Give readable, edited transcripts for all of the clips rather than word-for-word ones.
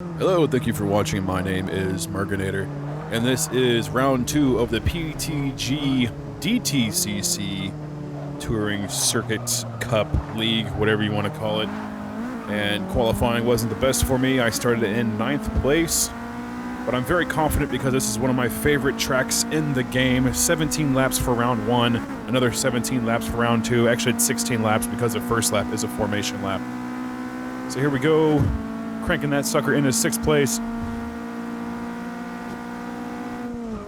Hello, thank you for watching. My name is Marginator, and this is round 2 of the PTG DTCC Touring Circuit Cup League, whatever you want to call it. And qualifying wasn't the best for me. I started in 9th place, but I'm very confident because this is one of my favorite tracks in the game. 17 laps for round 1, another 17 laps for round 2. Actually, it's 16 laps because the first lap is a formation lap. So here we go. Cranking that sucker into 6th place.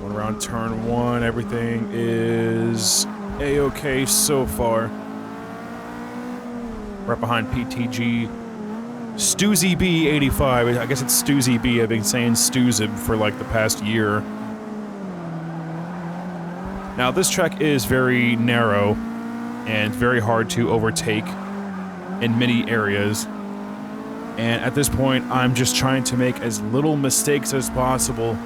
Going around turn 1, everything is a-okay so far. Right behind PTG Stoozy B 85. I guess it's Stoozy B. I've been saying Stoozib for like the past year. Now this track is very narrow and very hard to overtake in many areas. And at this point, I'm just trying to make as little mistakes as possible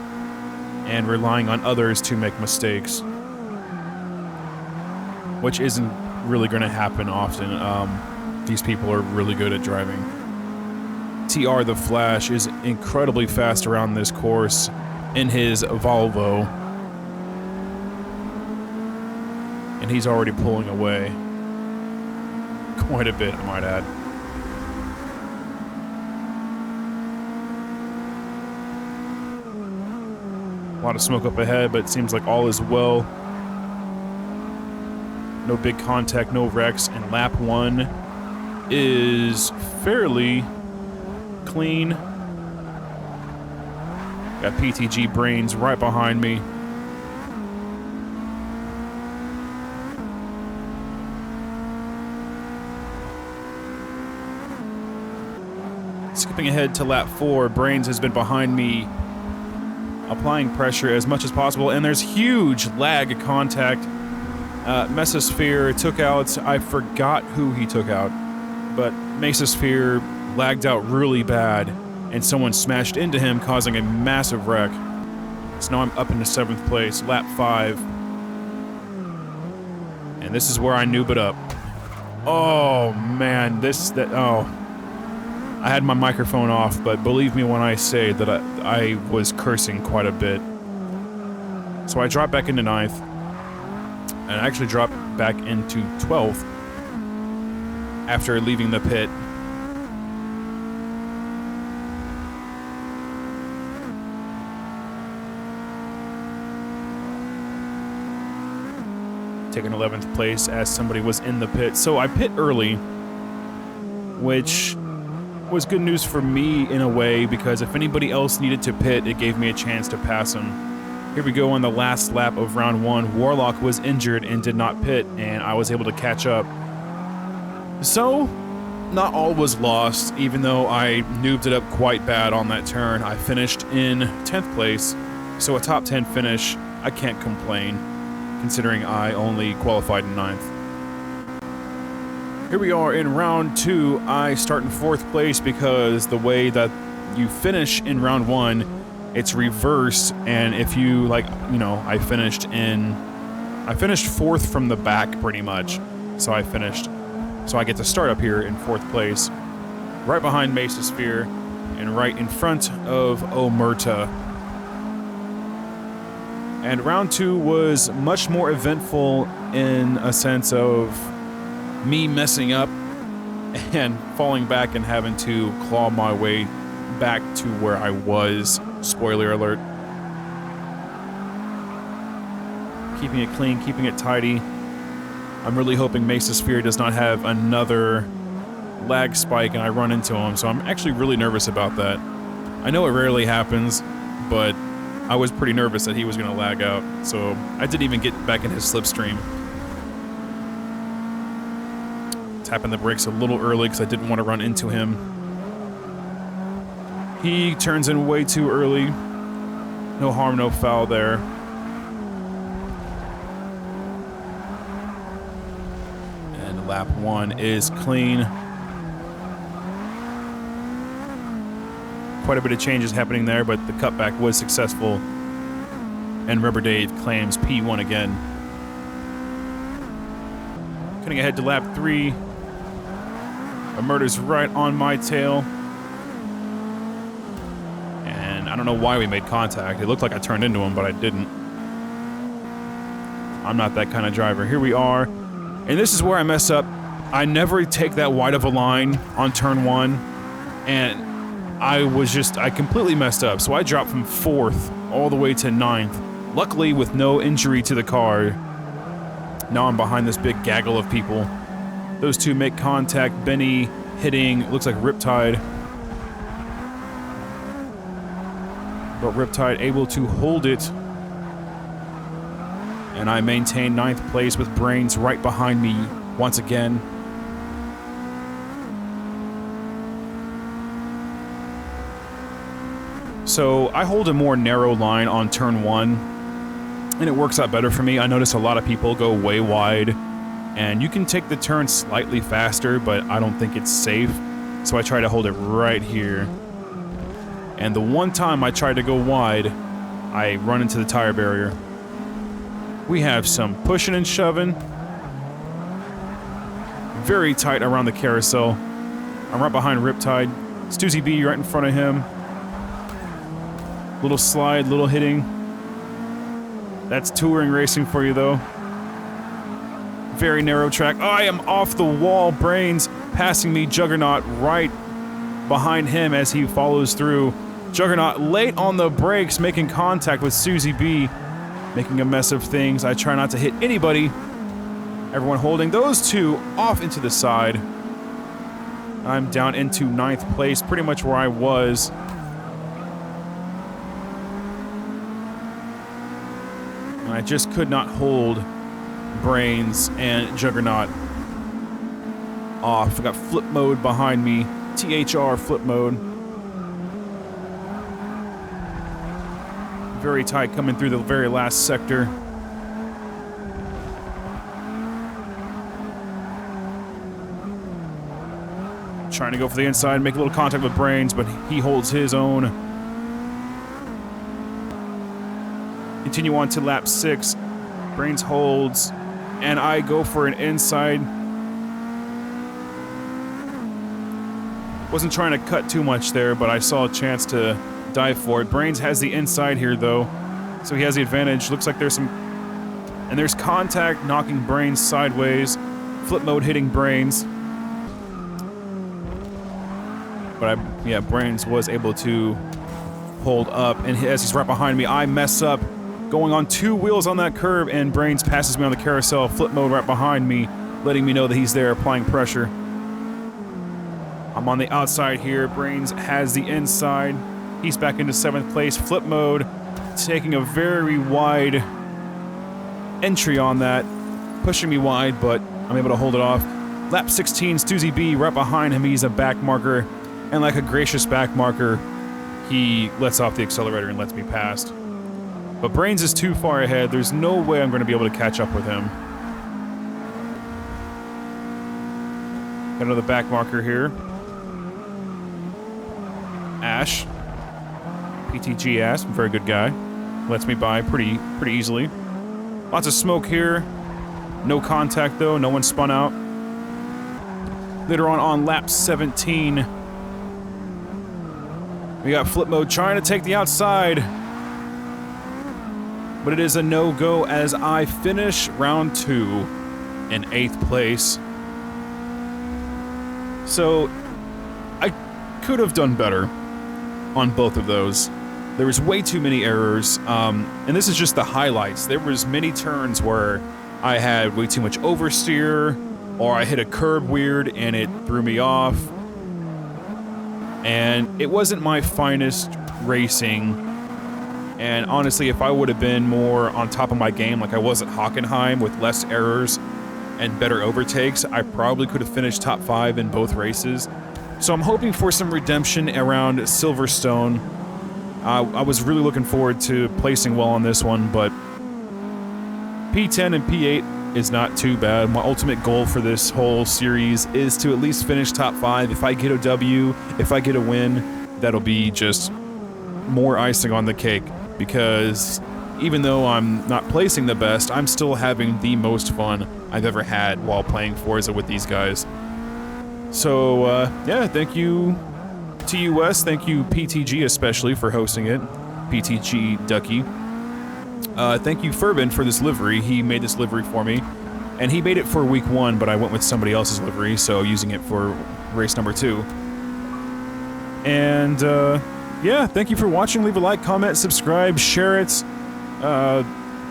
and relying on others to make mistakes, which isn't really going to happen often. These people are really good at driving. TR the Flash is incredibly fast around this course in his Volvo, and he's already pulling away quite a bit, I might add. A lot of smoke up ahead, but it seems like all is well. No big contact, no wrecks, and lap 1 is fairly clean. Got PTG Brains right behind me. Skipping ahead to lap 4, Brains has been behind me, applying pressure as much as possible, and there's huge lag contact. Mesosphere took out, I forgot who he took out, but Mesosphere lagged out really bad, and someone smashed into him, causing a massive wreck. So now I'm up into 7th place, lap 5. And this is where I noob it up. Oh man, I had my microphone off, but believe me when I say that I was cursing quite a bit. So I dropped back into 9th, and I actually dropped back into 12th after leaving the pit. Taking 11th place as somebody was in the pit. So I pit early, which was good news for me in a way, because if anybody else needed to pit, it gave me a chance to pass them. Here we go on the last lap of round 1. Warlock was injured and did not pit, and I was able to catch up. So, not all was lost, even though I noobed it up quite bad on that turn. I finished in 10th place, so a top 10 finish, I can't complain, considering I only qualified in 9th. Here we are in round 2. I start in 4th place because the way that you finish in round 1, it's reversed, and if you, I finished 4th from the back pretty much. So I get to start up here in 4th place, right behind Mesosphere and right in front of Omerta. And round 2 was much more eventful in a sense of me messing up and falling back and having to claw my way back to where I was. Spoiler alert. Keeping it clean, keeping it tidy. I'm really hoping Mesosphere does not have another lag spike and I run into him, so I'm actually really nervous about that. I know it rarely happens, but I was pretty nervous that he was going to lag out, so I didn't even get back in his slipstream. Tapping the brakes a little early because I didn't want to run into him. He turns in way too early. No harm, no foul there. And lap 1 is clean. Quite a bit of changes happening there, but the cutback was successful. And Rubber Dave claims P1 again. Cutting ahead to lap 3. A murder's right on my tail. I don't know why we made contact. It looked like I turned into him, but I didn't. I'm not that kind of driver. Here we are. And this is where I mess up. I never take that wide of a line on turn 1. And I completely messed up. So I dropped from 4th all the way to 9th. Luckily, with no injury to the car. Now I'm behind this big gaggle of people. Those two make contact. Benny hitting, looks like Riptide. But Riptide able to hold it. And I maintain 9th place with Brains right behind me once again. So I hold a more narrow line on turn 1, and it works out better for me. I notice a lot of people go way wide, and you can take the turn slightly faster, but I don't think it's safe. So I try to hold it right here. And the one time I tried to go wide, I run into the tire barrier. We have some pushing and shoving. Very tight around the carousel. I'm right behind Riptide. Stuzy B right in front of him. Little slide, little hitting. That's touring racing for you, though. Very narrow track. Oh, I am off the wall. Brains passing me. Juggernaut right behind him as he follows through. Juggernaut late on the brakes, making contact with Susie B. Making a mess of things. I try not to hit anybody. Everyone holding those two off into the side. I'm down into 9th place, pretty much where I was. And I just could not hold Brains and Juggernaut off. I got flip mode behind me. THR flip mode. Very tight coming through the very last sector. Trying to go for the inside, make a little contact with Brains, but he holds his own. Continue on to lap 6. Brains holds, and I go for an inside. Wasn't trying to cut too much there, but I saw a chance to dive for it. Brains has the inside here, though, so he has the advantage. Looks like there's some... And there's contact knocking Brains sideways. Flip mode hitting Brains. But Brains was able to hold up, and as he's right behind me, I mess up going on 2 wheels on that curb, and Brains passes me on the carousel. Flip mode right behind me, letting me know that he's there, applying pressure. I'm on the outside here. Brains has the inside. He's back into 7th place. Flip mode, taking a very wide entry on that, pushing me wide, but I'm able to hold it off. Lap 16, Stuzy B right behind him. He's a back marker, and like a gracious back marker, he lets off the accelerator and lets me past. But Brains is too far ahead. There's no way I'm going to be able to catch up with him. Got another back marker here. Ash. PTG Ash, very good guy. Lets me by pretty easily. Lots of smoke here. No contact though, no one spun out. Later on lap 17, we got flip mode trying to take the outside. But it is a no-go as I finish round 2 in 8th place. So, I could have done better on both of those. There was way too many errors, and this is just the highlights. There was many turns where I had way too much oversteer, or I hit a curb weird and it threw me off. And it wasn't my finest racing. And honestly, if I would have been more on top of my game like I was at Hockenheim with less errors and better overtakes, I probably could have finished top 5 in both races. So I'm hoping for some redemption around Silverstone. I was really looking forward to placing well on this one, but P10 and P8 is not too bad. My ultimate goal for this whole series is to at least finish top 5. If I get a W, if I get a win, that'll be just more icing on the cake, because even though I'm not placing the best, I'm still having the most fun I've ever had while playing Forza with these guys. So, yeah, thank you to you, Wes. Thank you, PTG, especially, for hosting it. PTG Ducky. Thank you, Furbin, for this livery. He made this livery for me. And he made it for week 1, but I went with somebody else's livery, so using it for race number 2. And, yeah, thank you for watching. Leave a like, comment, subscribe, share it.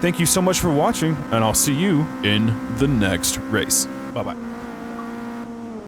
Thank you so much for watching, and I'll see you in the next race. Bye-bye.